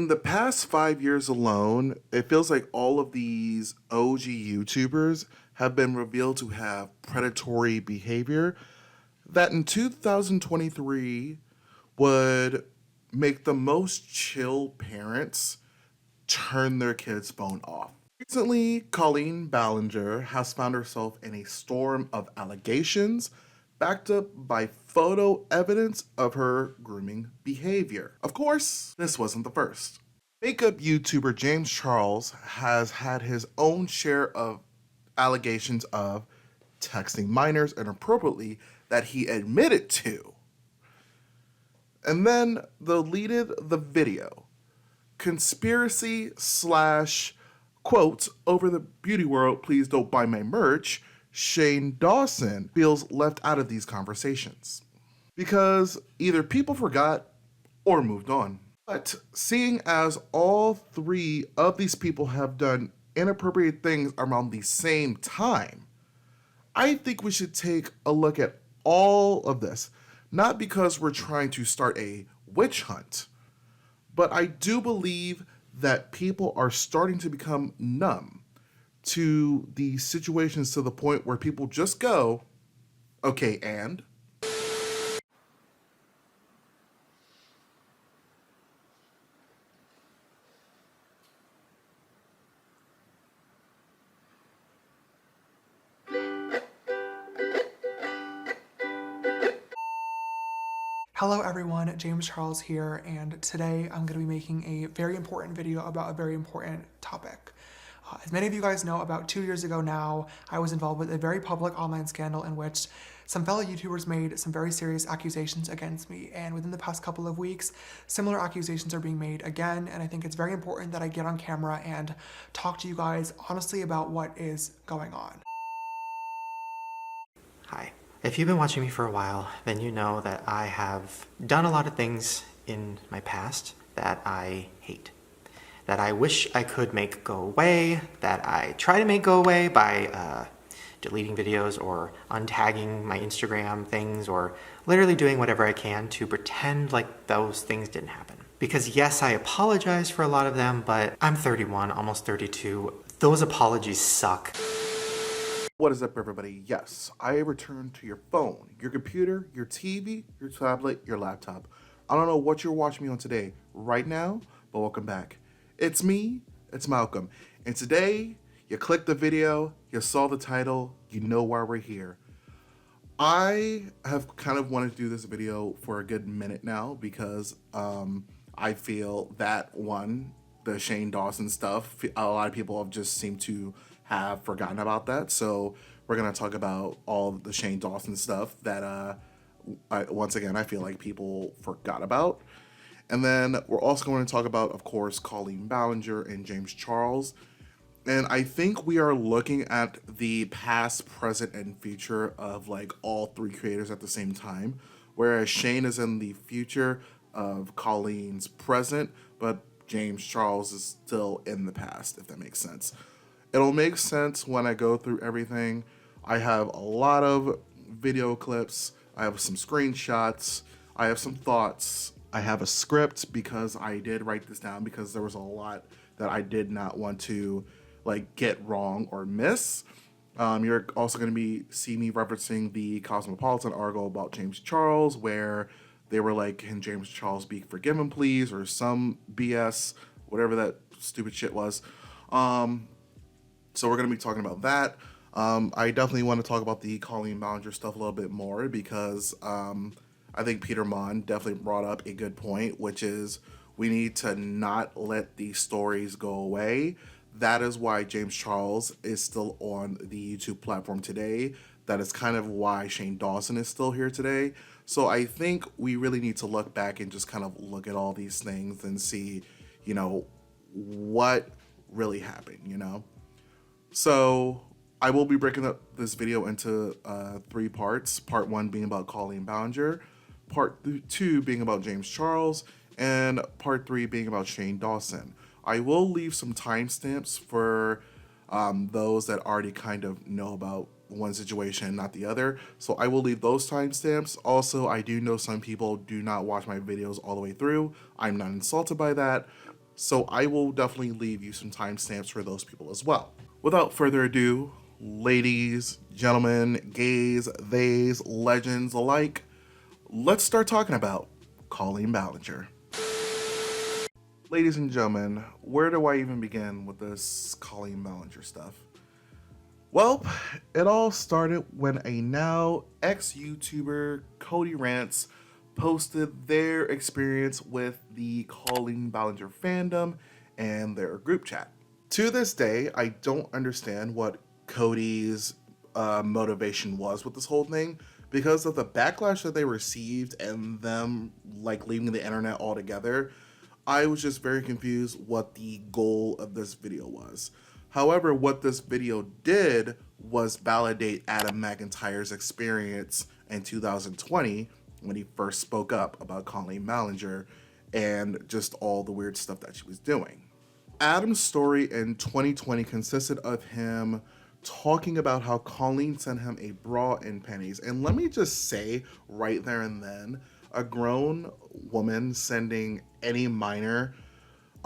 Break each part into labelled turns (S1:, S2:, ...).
S1: In the past 5 years alone, it feels like all of these OG YouTubers have been revealed to have predatory behavior that in 2023 would make the most chill parents turn their kids' phone off. Recently, Colleen Ballinger has found herself in a storm of allegations backed up by photo evidence of her grooming behavior. Of course, this wasn't the first. Makeup YouTuber James Charles has had his own share of allegations of texting minors inappropriately that he admitted to. And then deleted the video. Conspiracy slash quote, over the beauty world, please don't buy my merch, Shane Dawson feels left out of these conversations. Because either people forgot or moved on. But seeing as all three of these people have done inappropriate things around the same time, I think we should take a look at all of this. Not because we're trying to start a witch hunt, but I do believe that people are starting to become numb to these situations to the point where people just go, okay, and?
S2: Hello everyone, James Charles here, and today I'm going to be making a very important video about a very important topic. As many of you guys know, about 2 years ago now, I was involved with a very public online scandal in which some fellow YouTubers made some very serious accusations against me, and within the past couple of weeks, similar accusations are being made again, and I think it's very important that I get on camera and talk to you guys honestly about what is going on.
S3: Hi. If you've been watching me for a while, then you know that I have done a lot of things in my past that I hate, that I wish I could make go away, that I try to make go away by deleting videos or untagging my Instagram things or literally doing whatever I can to pretend like those things didn't happen. Because yes, I apologize for a lot of them, but I'm 31, almost 32. Those apologies suck.
S1: What is up, everybody? Yes, I returned to your phone, your computer, your TV, your tablet, your laptop. I don't know what you're watching me on today, right now, but welcome back. It's me, it's Malcolm, and today, you clicked the video, you saw the title, you know why we're here. I have kind of wanted to do this video for a good minute now because I feel that, one, the Shane Dawson stuff, a lot of people have just seemed to have forgotten about that. So we're going to talk about all the Shane Dawson stuff that, once again, I feel like people forgot about. And then we're also going to talk about, of course, Colleen Ballinger and James Charles. And I think we are looking at the past, present, and future of like all three creators at the same time. Whereas Shane is in the future of Colleen's present, but James Charles is still in the past, if that makes sense. It'll make sense when I go through everything. I have a lot of video clips. I have some screenshots. I have some thoughts. I have a script because I did write this down because there was a lot that I did not want to like get wrong or miss. You're also going to see me referencing the Cosmopolitan article about James Charles where they were like, can James Charles be forgiven please, or some BS, whatever that stupid shit was. So we're going to be talking about that. I definitely want to talk about the Colleen Ballinger stuff a little bit more because I think Peter Mon definitely brought up a good point, which is we need to not let these stories go away. That is why James Charles is still on the YouTube platform today. That is kind of why Shane Dawson is still here today. So I think we really need to look back and just kind of look at all these things and see, you know, what really happened, you know? So I will be breaking up this video into 3 parts. Part 1 being about Colleen Ballinger, part 2 being about James Charles, and part 3 being about Shane Dawson. I will leave some timestamps for those that already kind of know about one situation, not the other. So I will leave those timestamps. Also, I do know some people do not watch my videos all the way through. I'm not insulted by that, So I will definitely leave you some timestamps for those people as well. Without further ado, ladies, gentlemen, gays, theys, legends alike, let's start talking about Colleen Ballinger. Ladies and gentlemen, where do I even begin with this Colleen Ballinger stuff? Well, it all started when a now ex-YouTuber, Cody Rants, posted their experience with the Colleen Ballinger fandom and their group chat. To this day, I don't understand what Cody's motivation was with this whole thing because of the backlash that they received and them like leaving the internet altogether. I was just very confused what the goal of this video was. However, what this video did was validate Adam McIntyre's experience in 2020 when he first spoke up about Colleen Ballinger and just all the weird stuff that she was doing. Adam's story in 2020 consisted of him talking about how Colleen sent him a bra and panties. And let me just say right there and then, a grown woman sending any minor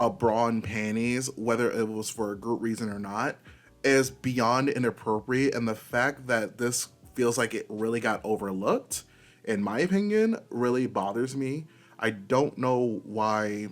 S1: a bra and panties, whether it was for a good reason or not, is beyond inappropriate. And the fact that this feels like it really got overlooked, in my opinion, really bothers me. I don't know why,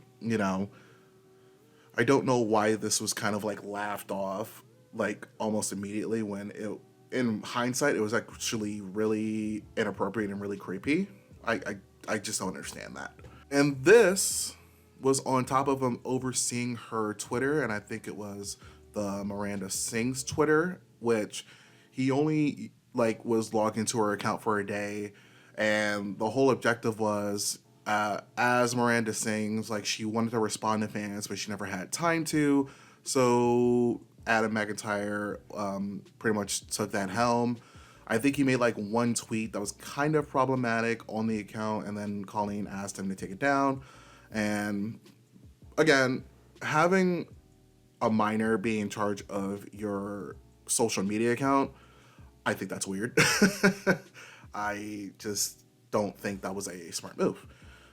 S1: I don't know why this was kind of like laughed off like almost immediately when it, in hindsight, it was actually really inappropriate and really creepy. I just don't understand that. And this was on top of him overseeing her Twitter, and I think it was the Miranda Sings Twitter, which he only was logged into her account for a day, and the whole objective was as Miranda Sings, she wanted to respond to fans, but she never had time to. So Adam McIntyre pretty much took that helm. I think he made one tweet that was kind of problematic on the account, and then Colleen asked him to take it down. And again, having a minor be in charge of your social media account, I think that's weird. I just don't think that was a smart move.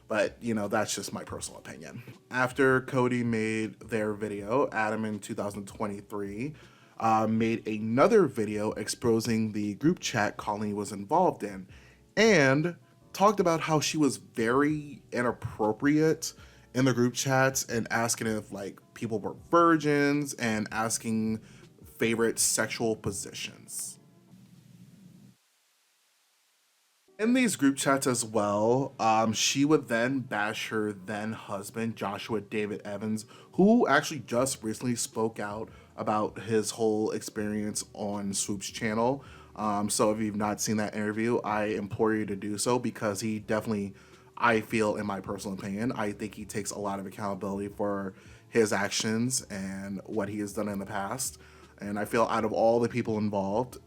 S1: But, that's just my personal opinion. After Cody made their video, Adam in 2023 made another video exposing the group chat Colleen was involved in and talked about how she was very inappropriate in the group chats and asking if people were virgins and asking favorite sexual positions. In these group chats as well, she would then bash her then husband, Joshua David Evans, who actually just recently spoke out about his whole experience on Swoop's channel. So if you've not seen that interview, I implore you to do so because he definitely, I feel, in my personal opinion, I think he takes a lot of accountability for his actions and what he has done in the past. And I feel out of all the people involved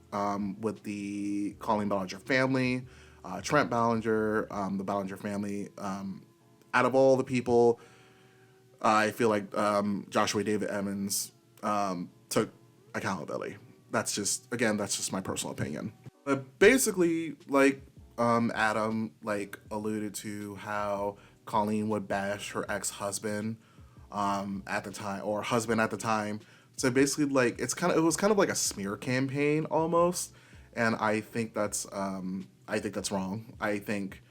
S1: with the Colleen Ballinger family, Trent Ballinger, the Ballinger family, out of all the people, I feel like Joshua David Evans took accountability. That's just my personal opinion. But basically, Adam alluded to how Colleen would bash her ex-husband at the time, or husband at the time. So basically, it was kind of like a smear campaign almost, and I think that's wrong. I think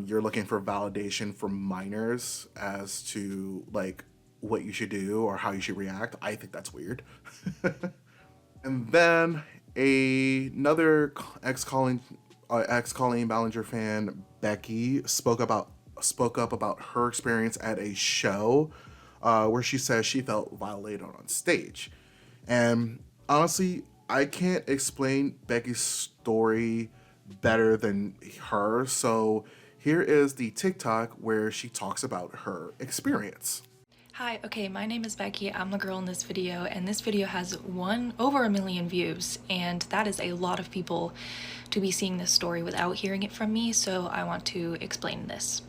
S1: you're looking for validation from minors as to what you should do or how you should react. I think that's weird. And then another ex-Colleen Ballinger fan, Becky, spoke up about her experience at a show where she says she felt violated on stage. And honestly, I can't explain Becky's story better than her. So here is the TikTok where she talks about her experience.
S4: Hi, okay, my name is Becky. I'm the girl in this video, and this video has over 1 million views, and that is a lot of people to be seeing this story without hearing it from me, so I want to explain this.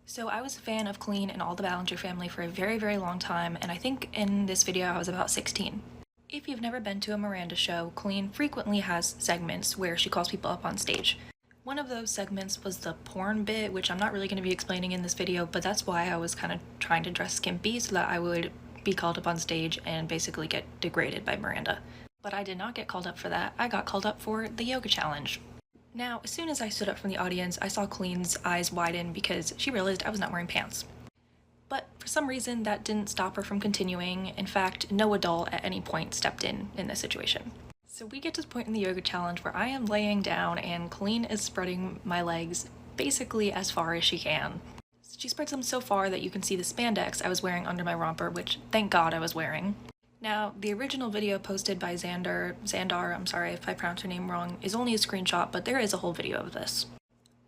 S4: So I was a fan of Colleen and all the Ballinger family for a very, very long time, and I think in this video I was about 16. If you've never been to a Miranda show, Colleen frequently has segments where she calls people up on stage. One of those segments was the porn bit, which I'm not really going to be explaining in this video, but that's why I was kind of trying to dress skimpy so that I would be called up on stage and basically get degraded by Miranda. But I did not get called up for that. I got called up for the yoga challenge. Now, as soon as I stood up from the audience, I saw Colleen's eyes widen because she realized I was not wearing pants. But for some reason, that didn't stop her from continuing. In fact, no adult at any point stepped in this situation. So we get to the point in the yoga challenge where I am laying down and Colleen is spreading my legs basically as far as she can. She spreads them so far that you can see the spandex I was wearing under my romper, which thank God I was wearing. Now, the original video posted by Xandar, I'm sorry if I pronounced her name wrong, is only a screenshot, but there is a whole video of this.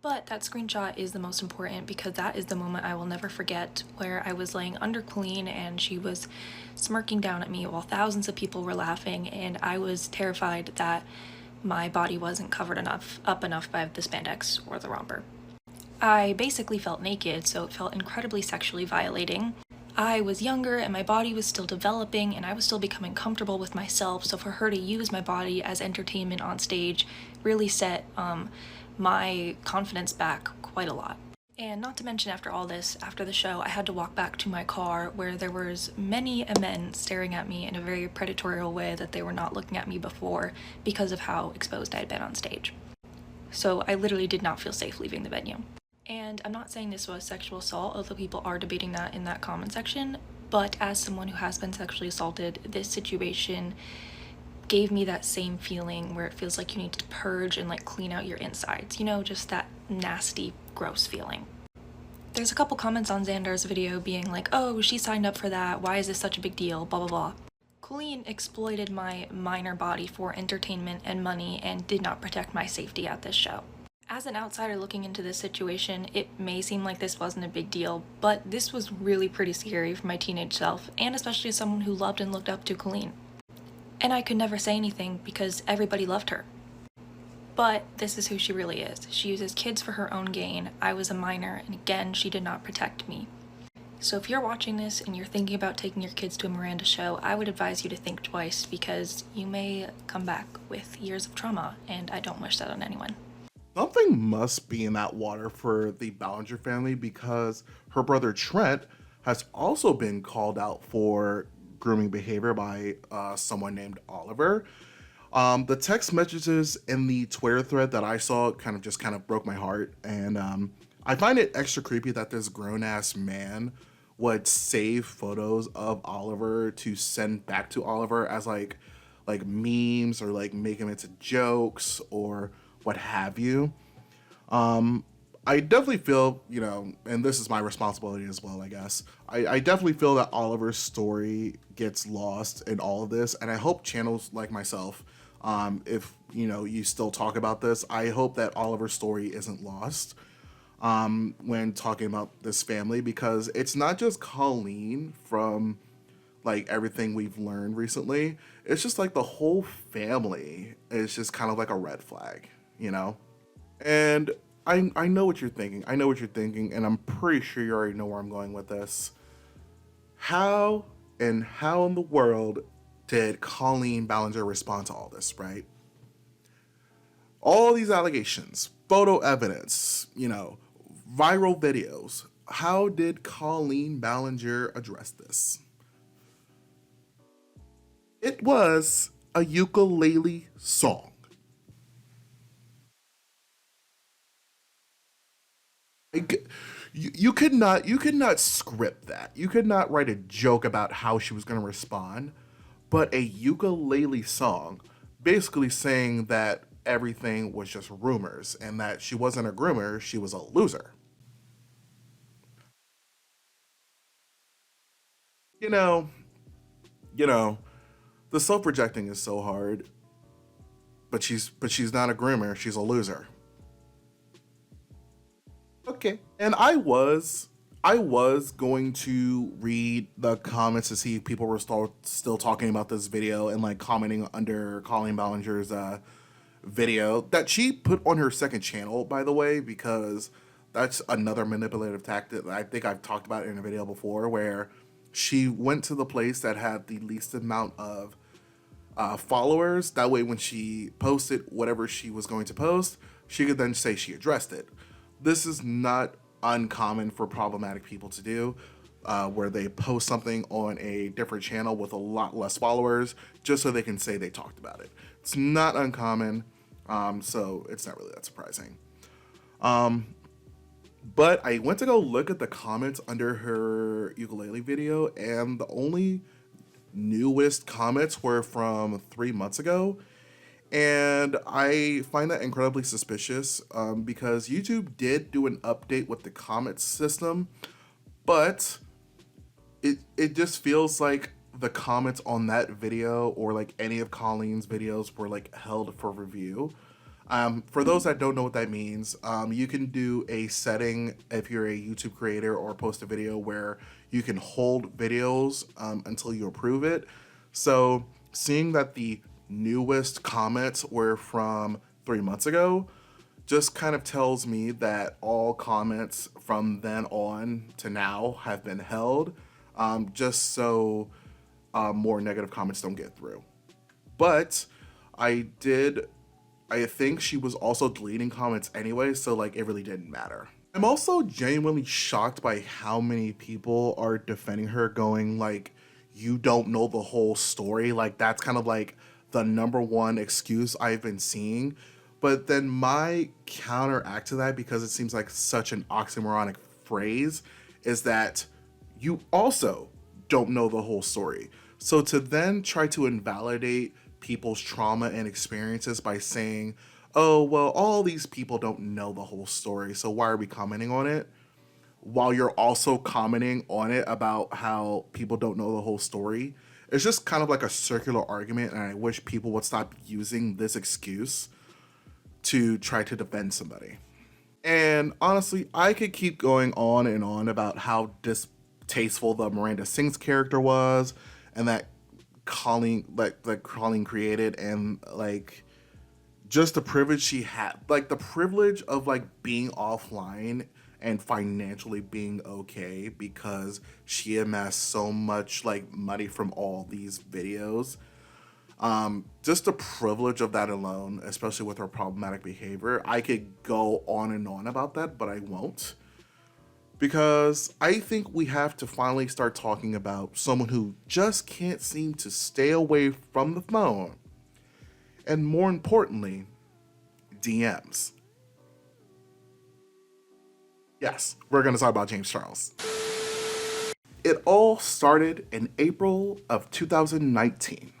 S4: But that screenshot is the most important because that is the moment I will never forget, where I was laying under Colleen and she was smirking down at me while thousands of people were laughing, and I was terrified that my body wasn't covered up enough by the spandex or the romper. I basically felt naked, so it felt incredibly sexually violating. I was younger and my body was still developing and I was still becoming comfortable with myself, so for her to use my body as entertainment on stage really set my confidence back quite a lot. And not to mention, after all this, after the show, I had to walk back to my car where there was many men staring at me in a very predatorial way that they were not looking at me before because of how exposed I had been on stage. So I literally did not feel safe leaving the venue. And I'm not saying this was sexual assault, although people are debating that in that comment section, but as someone who has been sexually assaulted, this situation gave me that same feeling where it feels like you need to purge and like clean out your insides, you know, just that nasty, gross feeling. There's a couple comments on Xandar's video being like, oh, she signed up for that, why is this such a big deal, blah blah blah. Colleen exploited my minor body for entertainment and money and did not protect my safety at this show. As an outsider looking into this situation, it may seem like this wasn't a big deal, but this was really pretty scary for my teenage self, and especially as someone who loved and looked up to Colleen. And I could never say anything because everybody loved her. But this is who she really is. She uses kids for her own gain. I was a minor, and again, she did not protect me. So if you're watching this and you're thinking about taking your kids to a Miranda show, I would advise you to think twice because you may come back with years of trauma, and I don't wish that on anyone.
S1: Something must be in that water for the Ballinger family because her brother Trent has also been called out for grooming behavior by someone named Oliver. The text messages in the Twitter thread that I saw kind of broke my heart, and I find it extra creepy that this grown-ass man would save photos of Oliver to send back to Oliver as like memes or like make him into jokes or what have you. I definitely feel, you know, and this is my responsibility as well, I guess. I definitely feel that Oliver's story gets lost in all of this, and I hope channels like myself, if you know you still talk about this, I hope that Oliver's story isn't lost when talking about this family, because it's not just Colleen from like everything we've learned recently. It's just like the whole family is just kind of like a red flag, you know? And I know what you're thinking. I know what you're thinking, and I'm pretty sure you already know where I'm going with this. How in the world did Colleen Ballinger respond to all this, right? All these allegations, photo evidence, you know, viral videos. How did Colleen Ballinger address this? It was a ukulele song. You could not script that. You could not write a joke about how she was going to respond, but a ukulele song basically saying that everything was just rumors and that she wasn't a groomer, she was a loser. You know, the self-rejecting is so hard, but she's not a groomer, she's a loser. Okay. And I was going to read the comments to see if people were still talking about this video and like commenting under Colleen Ballinger's video that she put on her second channel, by the way, because that's another manipulative tactic that I think I've talked about in a video before, where she went to the place that had the least amount of followers. That way when she posted whatever she was going to post, she could then say she addressed it. This is not uncommon for problematic people to do, where they post something on a different channel with a lot less followers just so they can say they talked about it. It's not uncommon, so it's not really that surprising. But I went to go look at the comments under her ukulele video, and the only newest comments were from 3 months ago. And I find that incredibly suspicious, because YouTube did do an update with the comment system, but it just feels like the comments on that video or like any of Colleen's videos were like held for review. For those that don't know what that means, you can do a setting if you're a YouTube creator or post a video where you can hold videos until you approve it. So seeing that the newest comments were from 3 months ago just kind of tells me that all comments from then on to now have been held, just so more negative comments don't get through. But I think she was also deleting comments anyway, so like it really didn't matter. I'm also genuinely shocked by how many people are defending her, going like, you don't know the whole story. Like that's kind of like the number one excuse I've been seeing. But then my counteract to that, because it seems like such an oxymoronic phrase, is that you also don't know the whole story. So to then try to invalidate people's trauma and experiences by saying, oh, well, all these people don't know the whole story, so why are we commenting on it? While you're also commenting on it about how people don't know the whole story. It's just kind of like a circular argument, and I wish people would stop using this excuse to try to defend somebody. And honestly, I could keep going on and on about how distasteful the Miranda Sings character was, and that Colleen created, and like just the privilege she had, like the privilege of like being offline and financially being okay because she amassed so much like money from all these videos. Just the privilege of that alone, especially with her problematic behavior. I could go on and on about that, but I won't. Because I think we have to finally start talking about someone who just can't seem to stay away from the phone. And more importantly, DMs. Yes, we're going to talk about James Charles. It all started in April of 2019.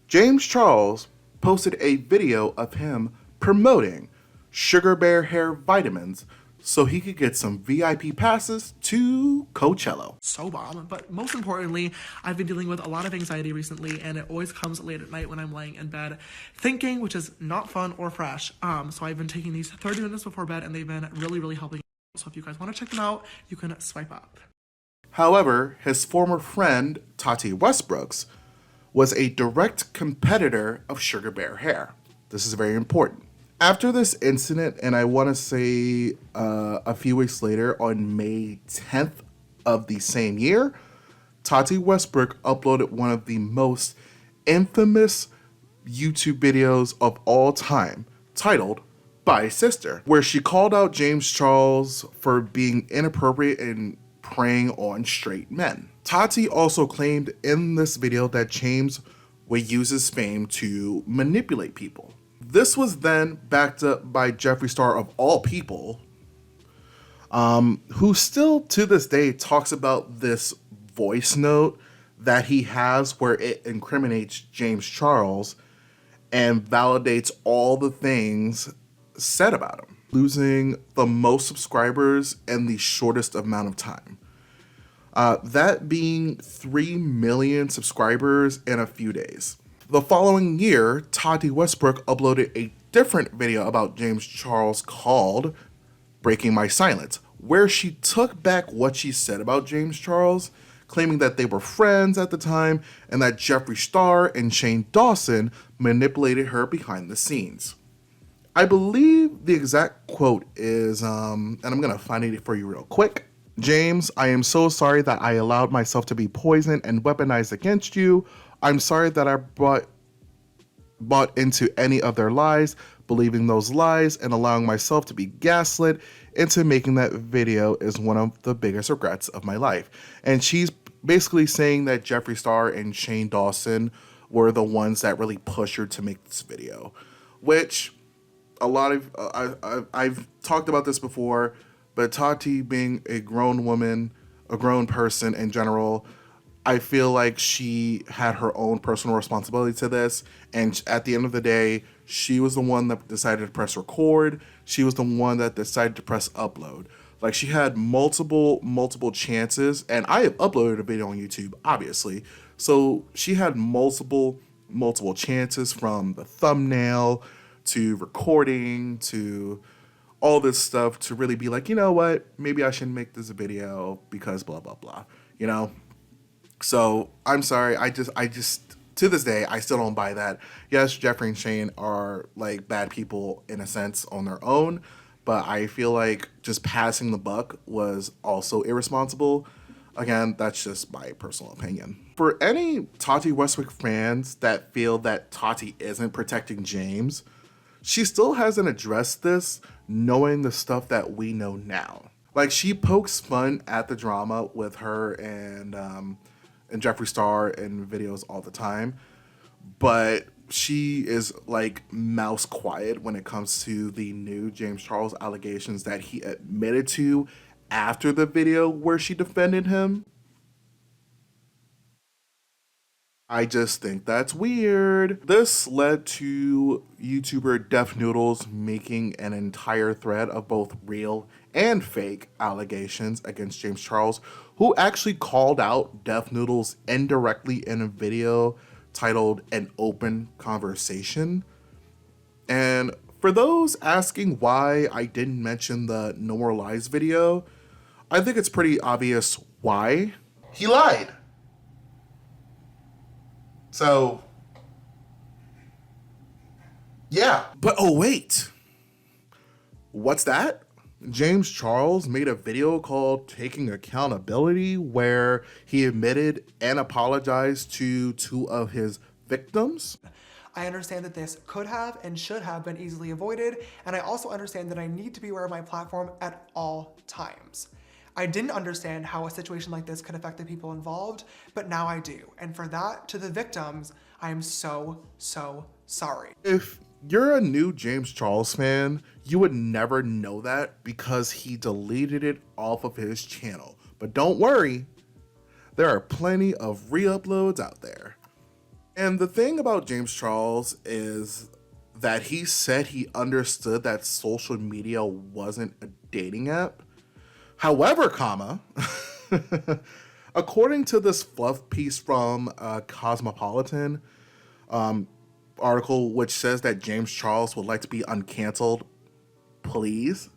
S1: James Charles posted a video of him promoting Sugar Bear hair vitamins so he could get some VIP passes to Coachella.
S2: So bomb. But most importantly, I've been dealing with a lot of anxiety recently, and it always comes late at night when I'm laying in bed thinking, which is not fun or fresh. So I've been taking these 30 minutes before bed, and they've been really, really helping. So if you guys want to check them out, you can swipe up.
S1: However, his former friend, Tati Westbrooks, was a direct competitor of Sugar Bear hair. This is very important. After this incident, and I want to say a few weeks later, on May 10th of the same year, Tati Westbrook uploaded one of the most infamous YouTube videos of all time, titled Bye Sister, where she called out James Charles for being inappropriate and preying on straight men. Tati also claimed in this video that James would use his fame to manipulate people. This was then backed up by Jeffree Star, of all people, who still to this day talks about this voice note that he has where it incriminates James Charles and validates all the things said about him, losing the most subscribers in the shortest amount of time. That being 3 million subscribers in a few days. The following year, Tati Westbrook uploaded a different video about James Charles called Breaking My Silence, where she took back what she said about James Charles, claiming that they were friends at the time and that Jeffree Star and Shane Dawson manipulated her behind the scenes. I believe the exact quote is, and I'm going to find it for you real quick. James, I am so sorry that I allowed myself to be poisoned and weaponized against you. I'm sorry that I bought into any of their lies, believing those lies and allowing myself to be gaslit into making that video is one of the biggest regrets of my life. And she's basically saying that Jeffree Star and Shane Dawson were the ones that really pushed her to make this video, which a lot of I've talked about this before, but Tati being a grown woman, a grown person in general, I feel like she had her own personal responsibility to this. And at the end of the day, she was the one that decided to press record. She was the one that decided to press upload. Like, she had multiple chances, and I have uploaded a video on YouTube, obviously. So she had multiple chances, from the thumbnail to recording to all this stuff, to really be like, you know what, maybe I should make this a video because blah, blah, blah, you know? So I'm sorry. I just to this day, I still don't buy that. Yes, Jeffree and Shane are like bad people in a sense on their own, but I feel like just passing the buck was also irresponsible. Again, that's just my personal opinion. For any Tati Westwick fans that feel that Tati isn't protecting James, she still hasn't addressed this, knowing the stuff that we know now. Like, she pokes fun at the drama with her and Jeffree Star in videos all the time, but she is like mouse quiet when it comes to the new James Charles allegations that he admitted to after the video where she defended him. I just think that's weird. This led to YouTuber Def Noodles making an entire thread of both real and fake allegations against James Charles, who actually called out Def Noodles indirectly in a video titled An Open Conversation. And for those asking why I didn't mention the No More Lies video, I think it's pretty obvious why. He lied. So, yeah. But oh wait, what's that? James Charles made a video called Taking Accountability, where he admitted and apologized to two of his victims.
S2: I understand that this could have and should have been easily avoided, and I also understand that I need to be aware of my platform at all times. I didn't understand how a situation like this could affect the people involved, but now I do. And for that, to the victims, I am so sorry.
S1: If you're a new James Charles fan, you would never know that because he deleted it off of his channel. But don't worry, there are plenty of re-uploads out there. And the thing about James Charles is that he said he understood that social media wasn't a dating app. However, according to this fluff piece from Cosmopolitan article, which says that James Charles would like to be uncanceled, please,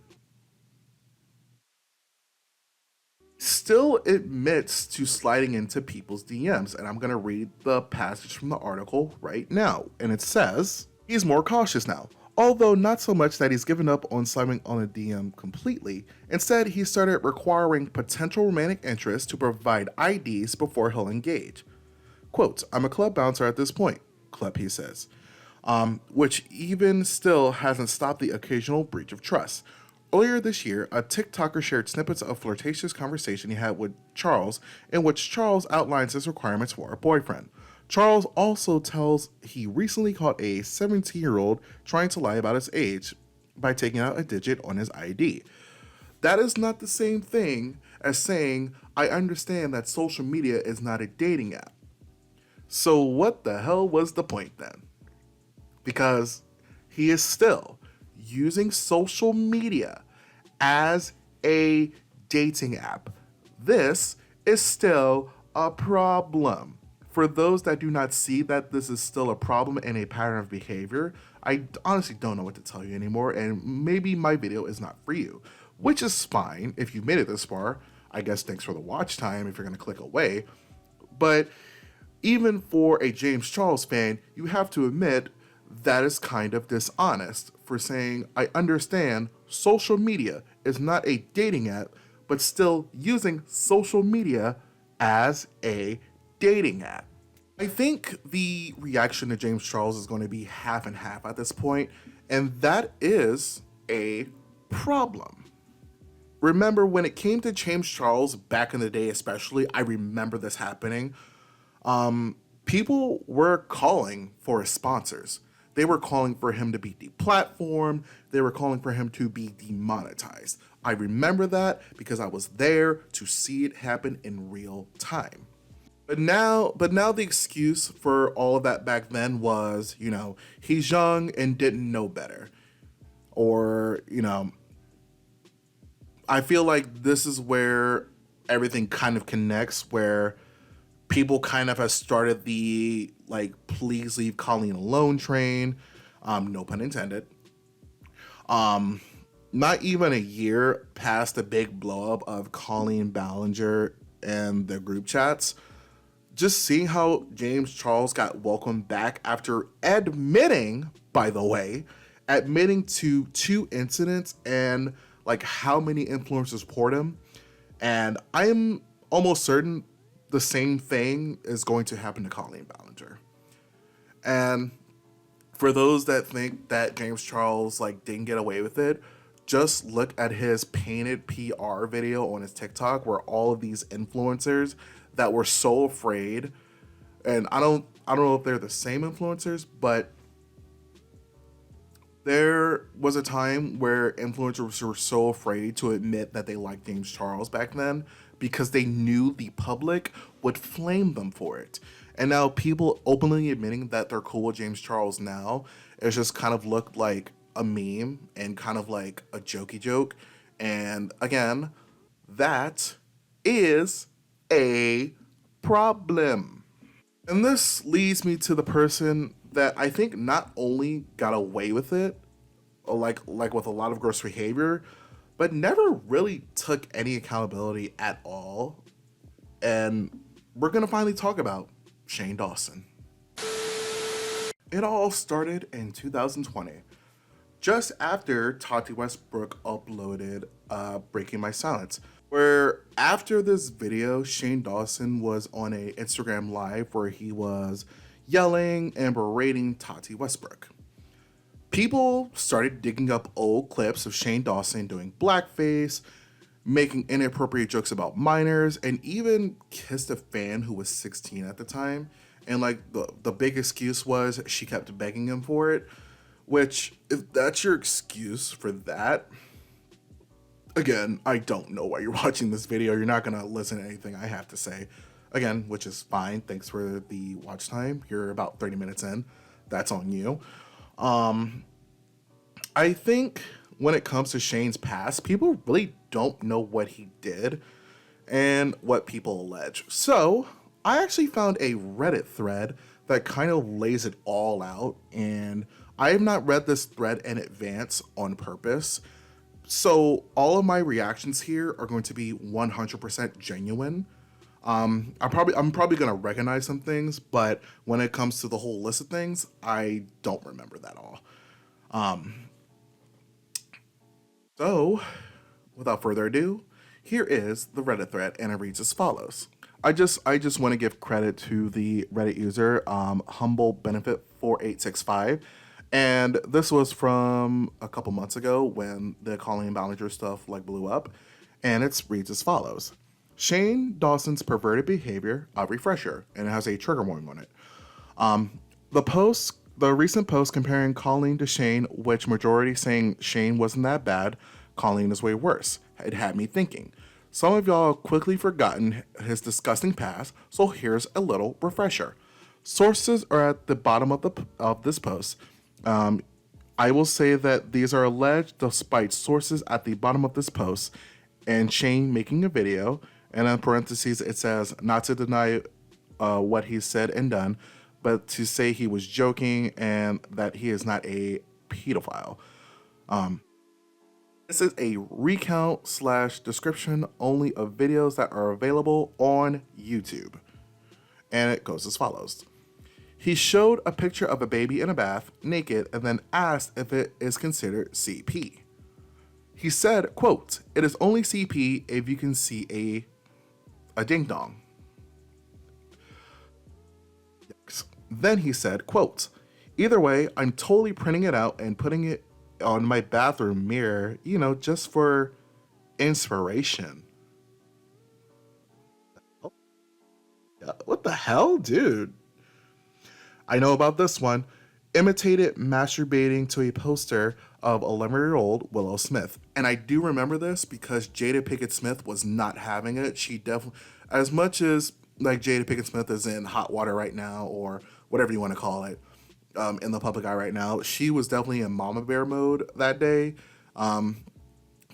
S1: still admits to sliding into people's DMs. And I'm going to read the passage from the article right now. And it says, he's more cautious now, although not so much that he's given up on sliding on a DM completely. Instead, he started requiring potential romantic interest to provide IDs before he'll engage. Quote, I'm a club bouncer at this point, Club, he says, which even still hasn't stopped the occasional breach of trust. Earlier this year, a TikToker shared snippets of flirtatious conversation he had with Charles, in which Charles outlines his requirements for a boyfriend. Charles also tells he recently caught a 17-year-old trying to lie about his age by taking out a digit on his ID. That is not the same thing as saying, I understand that social media is not a dating app. So what the hell was the point then? Because he is still using social media as a dating app. This is still a problem. For those that do not see that this is still a problem and a pattern of behavior, I honestly don't know what to tell you anymore, and maybe my video is not for you, which is fine if you've made it this far. I guess thanks for the watch time if you're going to click away. But even for a James Charles fan, you have to admit that is kind of dishonest for saying, I understand social media is not a dating app, but still using social media as a dating app. I think the reaction to James Charles is going to be half and half at this point, And that is a problem. Remember when it came to James Charles back in the day, especially, I remember this happening. People were calling for his sponsors. They were calling for him to be deplatformed. They were calling for him to be demonetized. I remember that because I was there to see it happen in real time. But now the excuse for all of that back then was, he's young and didn't know better. Or, I feel like this is where everything kind of connects, where people kind of have started the please leave Colleen alone train. No pun intended. Not even a year past the big blow up of Colleen Ballinger and the group chats, just seeing how James Charles got welcomed back after admitting to 2 incidents and how many influencers support him. And I'm almost certain the same thing is going to happen to Colleen Ballinger. And for those that think that James Charles didn't get away with it, just look at his painted PR video on his TikTok where all of these influencers that were so afraid, and I don't know if they're the same influencers, but there was a time where influencers were so afraid to admit that they liked James Charles back then because they knew the public would flame them for it. And now people openly admitting that they're cool with James Charles now, it's just kind of looked like a meme and kind of like a jokey joke. And again, that is a problem. And this leads me to the person that I think not only got away with it, like with a lot of gross behavior, but never really took any accountability at all. And we're gonna finally talk about Shane Dawson. It all started in 2020, just after Tati Westbrook uploaded Breaking My Silence, where after this video, Shane Dawson was on a Instagram live where he was yelling and berating Tati Westbrook. People started digging up old clips of Shane Dawson doing blackface, making inappropriate jokes about minors, and even kissed a fan who was 16 at the time. And the big excuse was she kept begging him for it, which, if that's your excuse for that, again, I don't know why you're watching this video. You're not gonna listen to anything I have to say. Again, which is fine. Thanks for the watch time. You're about 30 minutes in. That's on you. I think when it comes to Shane's past, people really don't know what he did and what people allege. So I actually found a Reddit thread that kind of lays it all out, and I have not read this thread in advance on purpose. So all of my reactions here are going to be 100% genuine. I'm probably gonna recognize some things, but when it comes to the whole list of things, I don't remember that all. So without further ado, here is the Reddit thread, and it reads as follows. I just want to give credit to the Reddit user Humble Benefit 4865, and this was from a couple months ago when the Colleen Ballinger stuff blew up, and it reads as follows. Shane Dawson's perverted behavior, a refresher, and it has a trigger warning on it. The recent post comparing Colleen to Shane, which majority saying Shane wasn't that bad, Colleen is way worse. It had me thinking. Some of y'all quickly forgotten his disgusting past, so here's a little refresher. Sources are at the bottom of this post. I will say that these are alleged despite sources at the bottom of this post and Shane making a video, and in parentheses it says not to deny what he said and done, but to say he was joking and that he is not a pedophile. This is a recount / description only of videos that are available on YouTube. And it goes as follows. He showed a picture of a baby in a bath, naked, and then asked if it is considered CP. He said, quote, "It is only CP if you can see a ding-dong." Then he said, quote, Either way, I'm totally printing it out and putting it on my bathroom mirror, just for inspiration. Oh, yeah, what the hell, dude? I know about this one. Imitated masturbating to a poster of 11-year-old Willow Smith. And I do remember this because Jada Pinkett Smith was not having it. She definitely, as much as like Jada Pinkett Smith is in hot water right now, or whatever you want to call it, in the public eye right now, she was definitely in mama bear mode that day.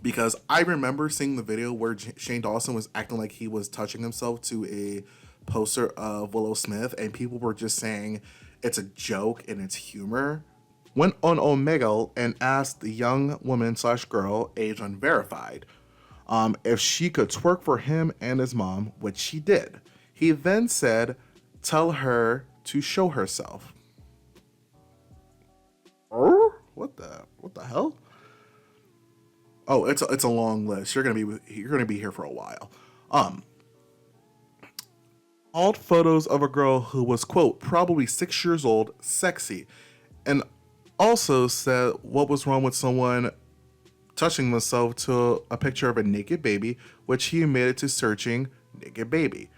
S1: Because I remember seeing the video where Shane Dawson was acting like he was touching himself to a poster of Willow Smith, and people were just saying it's a joke and it's humor. Went on Omegle and asked the young woman / girl, age unverified, if she could twerk for him and his mom, which she did. He then said, "Tell her to show herself." What the hell? Oh, it's a long list. You're gonna be here for a while. Alt photos of a girl who was, quote, probably 6 years old, sexy, and also said what was wrong with someone touching themselves to a picture of a naked baby, which he admitted to searching naked baby.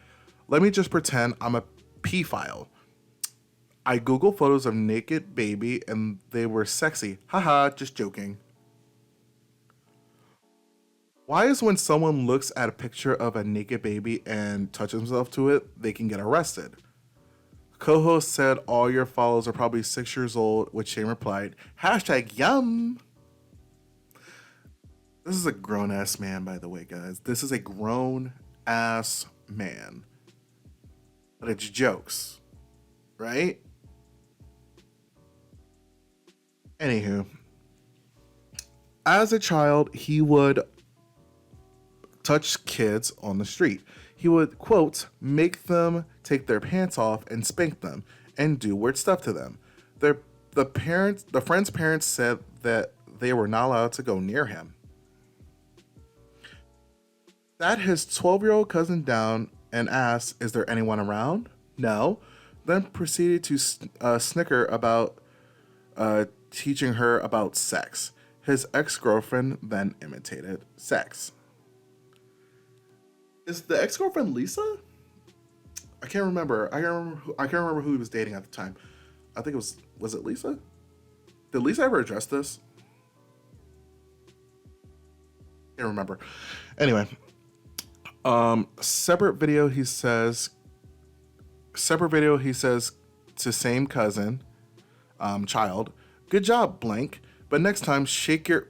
S1: Let me just pretend I'm a P-file. I Google photos of naked baby and they were sexy. Haha, just joking. Why is when someone looks at a picture of a naked baby and touches themselves to it, they can get arrested? Co-host said all your followers are probably 6 years old, which Shane replied, #yum. This is a grown-ass man, by the way, guys. This is a grown-ass man. But it's jokes, right? Anywho, as a child, he would touch kids on the street. He would, quote, make them take their pants off and spank them and do weird stuff to them. The friend's parents said that they were not allowed to go near him. Sat his 12-year-old cousin down and asked, "Is there anyone around?" No. Then proceeded to snicker about teaching her about sex. His ex-girlfriend then imitated sex. Is the ex-girlfriend Lisa? I can't remember. I can't remember who he was dating at the time. I think it was it Lisa? Did Lisa ever address this? Can't remember. Anyway, separate video he says to same cousin, child, "Good job, blank, but next time shake your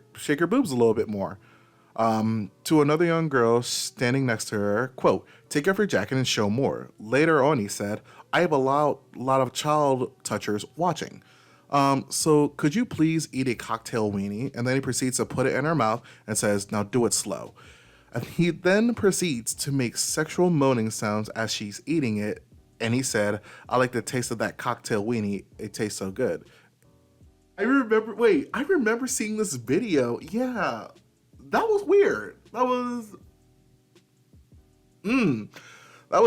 S1: boobs a little bit more." To another young girl standing next to her, quote, "Take off your jacket and show more." Later on, he said, "I have a lot of child touchers watching. So could you please eat a cocktail weenie?" And then he proceeds to put it in her mouth and says, "Now do it slow." And he then proceeds to make sexual moaning sounds as she's eating it. And he said, "I like the taste of that cocktail weenie. It tastes so good." I remember seeing this video. Yeah. That was weird. That was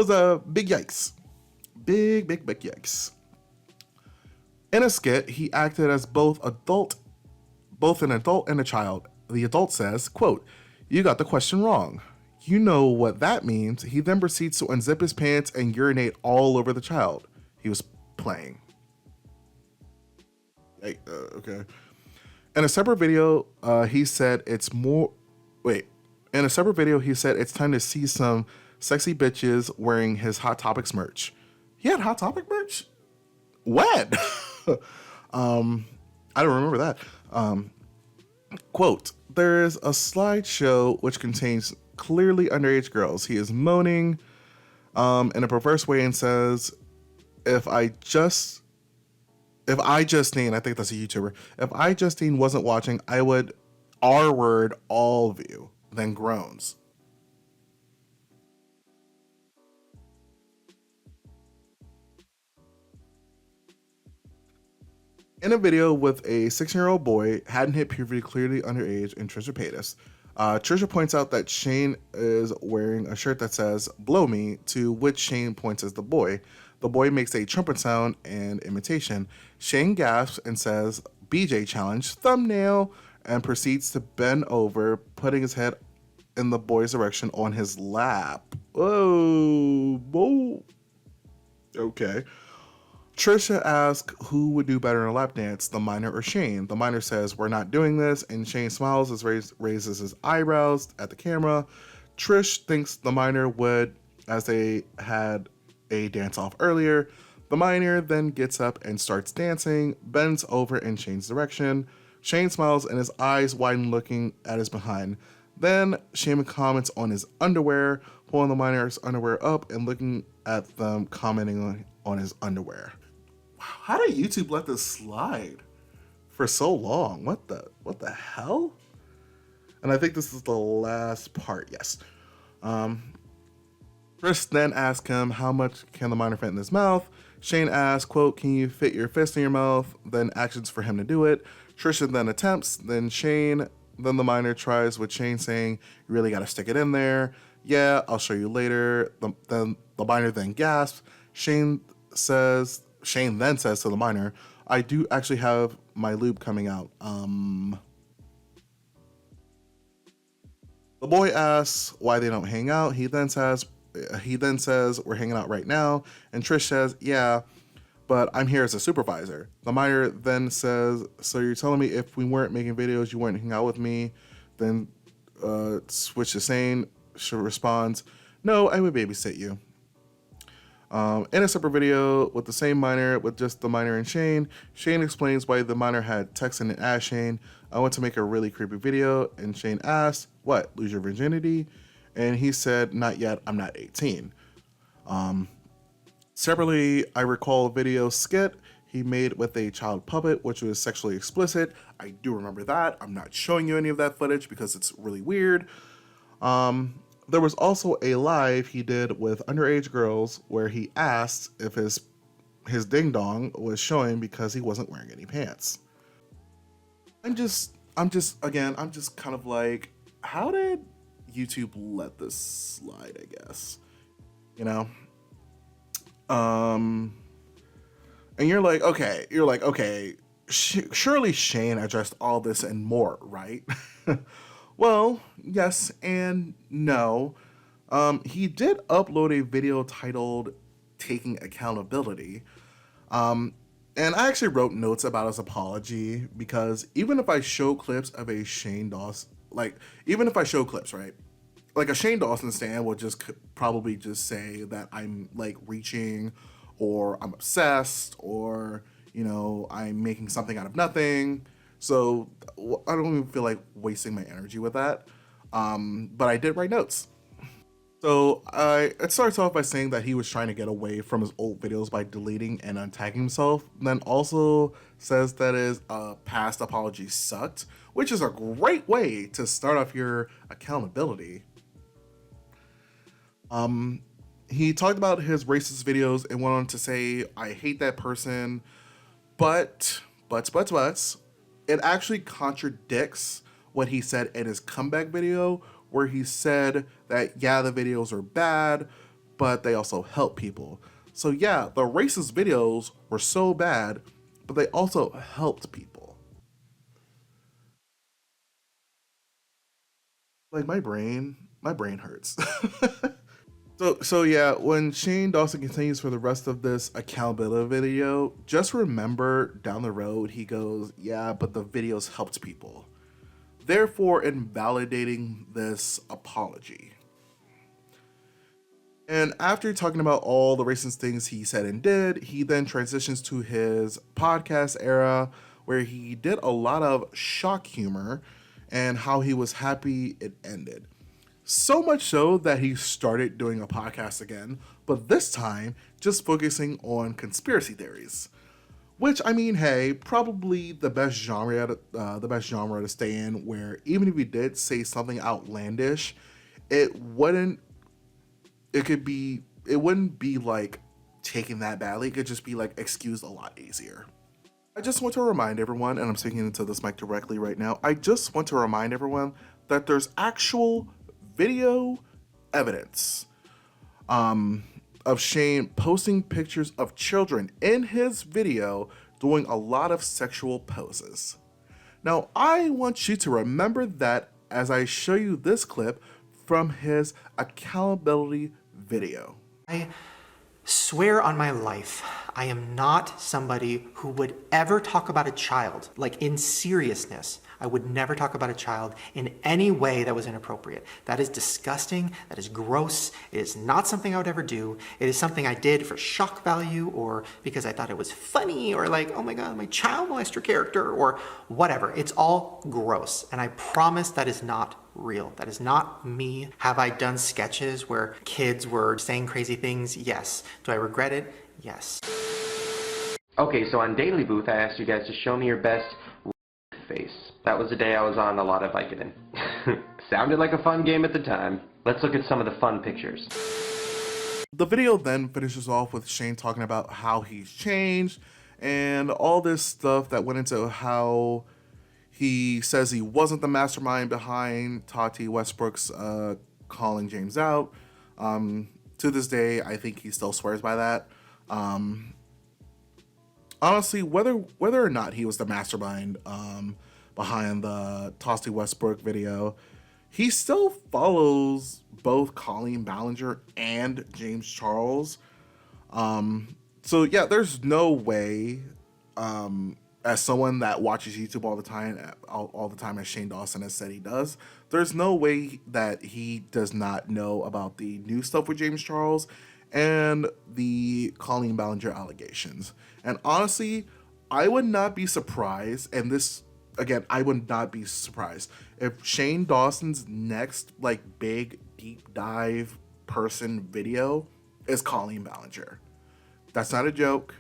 S1: a big yikes. Big yikes. In a skit, he acted as both an adult and a child. The adult says, quote, "You got the question wrong. You know what that means." He then proceeds to unzip his pants and urinate all over the child he was playing. Okay. In a separate video, he said it's time to see some sexy bitches wearing his Hot Topics merch. He had Hot Topic merch? When? I don't remember that. Quote, "There is a slideshow which contains clearly underage girls. He is moaning in a perverse way and says, if I Justine, I think that's a YouTuber, if I Justine wasn't watching, I would R-word all of you," then groans. In a video with a 16-year-old boy, hadn't hit puberty, clearly underage, and Trisha Paytas. Trisha points out that Shane is wearing a shirt that says "Blow Me," to which Shane points as the boy. The boy makes a trumpet sound and imitation. Shane gasps and says, "BJ challenge, thumbnail," and proceeds to bend over, putting his head in the boy's direction on his lap. Whoa. Okay. Trisha asks who would do better in a lap dance, the minor or Shane. The minor says, "We're not doing this," and Shane smiles as raises his eyebrows at the camera. Trish thinks the minor would, as they had a dance off earlier. The minor then gets up and starts dancing, bends over in Shane's direction. Shane smiles and his eyes widen, looking at his behind. Then Shane comments on his underwear, pulling the minor's underwear up and looking at them, commenting on his underwear. How did YouTube let this slide for so long? What the hell? And I think this is the last part, yes. Chris then asks him how much can the minor fit in his mouth. Shane asks, quote, "Can you fit your fist in your mouth?" Then actions for him to do it. Trisha then attempts, then the minor tries with Shane saying, "You really gotta stick it in there." "Yeah, I'll show you later." Then the minor then gasps. Shane then says to the minor, "I do actually have my lube coming out." The boy asks why they don't hang out. He then says, "We're hanging out right now." And Trish says, "Yeah, but I'm here as a supervisor." The minor then says, "So you're telling me if we weren't making videos, you wouldn't hang out with me?" Then switch to Shane. She responds, "No, I would babysit you." In a separate video with the same minor, with just the minor and Shane, Shane explains why the minor had texted and asked Shane, "I want to make a really creepy video." And Shane asked, "What, lose your virginity?" And he said, "Not yet, I'm not 18. Separately, I recall a video skit he made with a child puppet, which was sexually explicit. I do remember that. I'm not showing you any of that footage because it's really weird. There was also a live he did with underage girls where he asked if his ding dong was showing because he wasn't wearing any pants. I'm just kind of like, how did YouTube let this slide, I guess? You know? And you're like, okay, surely Shane addressed all this and more, right? Well, yes and no. He did upload a video titled "Taking Accountability." And I actually wrote notes about his apology because even if I show clips of a Shane Dawson, even if I show clips, right? Like a Shane Dawson stan will probably just say that I'm like reaching, or I'm obsessed, or, I'm making something out of nothing. So I don't even feel like wasting my energy with that. But I did write notes. So it starts off by saying that he was trying to get away from his old videos by deleting and untagging himself. Then also says that his past apology sucked, which is a great way to start off your accountability. He talked about his racist videos and went on to say, "I hate that person, but, it actually contradicts what he said in his comeback video, where he said that, yeah, the videos are bad, but they also help people." So yeah, the racist videos were so bad, but they also helped people. Like my brain hurts. So yeah, when Shane Dawson continues for the rest of this accountability video, just remember down the road he goes, "Yeah, but the videos helped people," therefore invalidating this apology. And after talking about all the racist things he said and did, he then transitions to his podcast era, where he did a lot of shock humor and how he was happy it ended. So much so that he started doing a podcast again, but this time just focusing on conspiracy theories. Which, I mean, hey, probably the best genre to stay in, where even if he did say something outlandish, it wouldn't be like taken that badly. It could just be like excused a lot easier. I just want to remind everyone, and I'm speaking into this mic directly right now, I just want to remind everyone that there's actual video evidence of Shane posting pictures of children in his video doing a lot of sexual poses. Now, I want you to remember that as I show you this clip from his accountability video.
S3: I swear on my life, I am not somebody who would ever talk about a child, like in seriousness. I would never talk about a child in any way that was inappropriate. That is disgusting, that is gross, it is not something I would ever do. It is something I did for shock value or because I thought it was funny or like, oh my God, my child molester character or whatever. It's all gross, and I promise that is not real. That is not me. Have I done sketches where kids were saying crazy things? Yes. Do I regret it? Yes.
S5: Okay, so on Daily Booth, I asked you guys to show me your best face. That was the day I was on a lot of Vicodin. Sounded like a fun game at the time. Let's look at some of the fun pictures.
S1: The video then finishes off with Shane talking about how he's changed and all this stuff that went into how he says he wasn't the mastermind behind Tati Westbrook's calling James out. To this day, I think he still swears by that. Honestly, whether or not he was the mastermind behind the Tati Westbrook video, he still follows both Colleen Ballinger and James Charles. So yeah, there's no way, as someone that watches YouTube all the time, as Shane Dawson has said he does, there's no way that he does not know about the new stuff with James Charles and the Colleen Ballinger allegations. And honestly, I would not be surprised, and this, again, I would not be surprised if Shane Dawson's next, like, big deep dive person video is Colleen Ballinger. That's not a joke.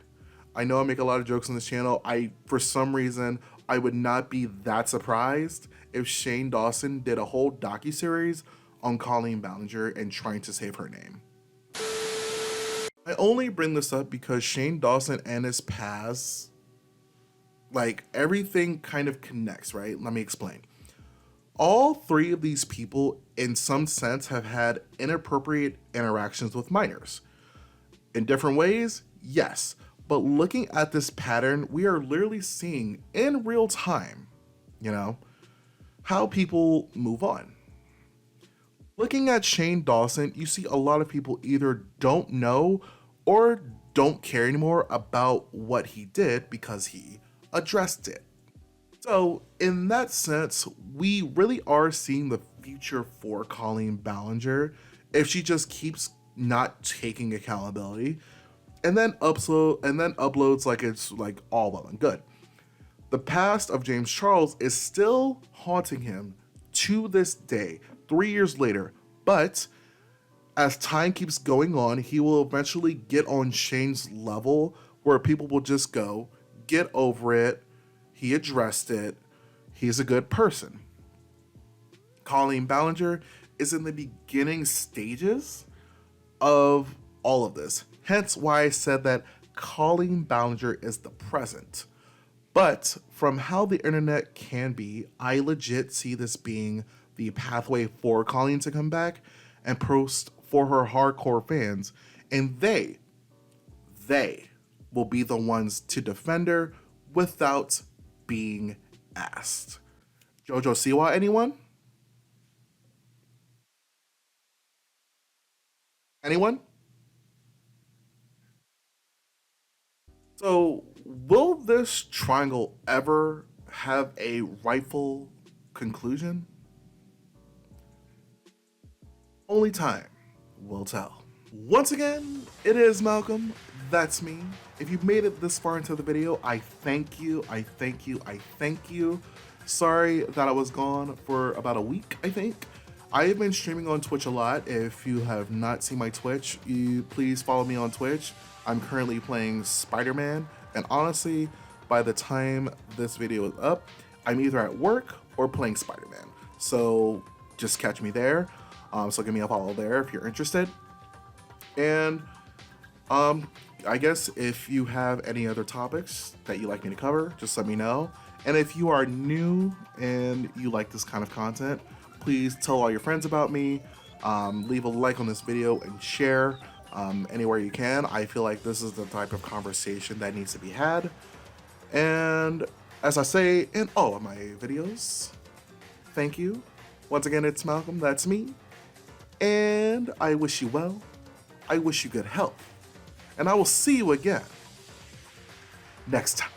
S1: I know I make a lot of jokes on this channel. For some reason, I would not be that surprised if Shane Dawson did a whole docuseries on Colleen Ballinger and trying to save her name. I only bring this up because Shane Dawson and his past, like, everything kind of connects, right? Let me explain. All three of these people, in some sense, have had inappropriate interactions with minors. In different ways, yes. But looking at this pattern, we are literally seeing in real time, how people move on. Looking at Shane Dawson, you see a lot of people either don't know or don't care anymore about what he did because he addressed it. So in that sense, we really are seeing the future for Colleen Ballinger if she just keeps not taking accountability and then uploads like it's like all well and good. The past of James Charles is still haunting him to this day, 3 years later, but as time keeps going on, he will eventually get on Shane's level where people will just go, get over it, he addressed it, he's a good person. Colleen Ballinger is in the beginning stages of all of this. Hence why I said that Colleen Ballinger is the present. But from how the internet can be, I legit see this being the pathway for Colleen to come back and post for her hardcore fans. And they will be the ones to defend her without being asked. Jojo Siwa, anyone? Anyone? So, will this triangle ever have a rightful conclusion? Only time will tell. Once again, it is Malcolm. That's me. If you've made it this far into the video, I thank you. I thank you. I thank you. Sorry that I was gone for about a week, I think. I have been streaming on Twitch a lot. If you have not seen my Twitch, please follow me on Twitch. I'm currently playing Spider-Man, and honestly, by the time this video is up, I'm either at work or playing Spider-Man. So just catch me there. So give me a follow there if you're interested. And I guess if you have any other topics that you'd like me to cover, just let me know. And if you are new and you like this kind of content, Please tell all your friends about me. Leave a like on this video and share anywhere you can. I feel like this is the type of conversation that needs to be had. And as I say in all of my videos, thank you. Once again, it's Malcolm, that's me. And I wish you well. I wish you good health. And I will see you again next time.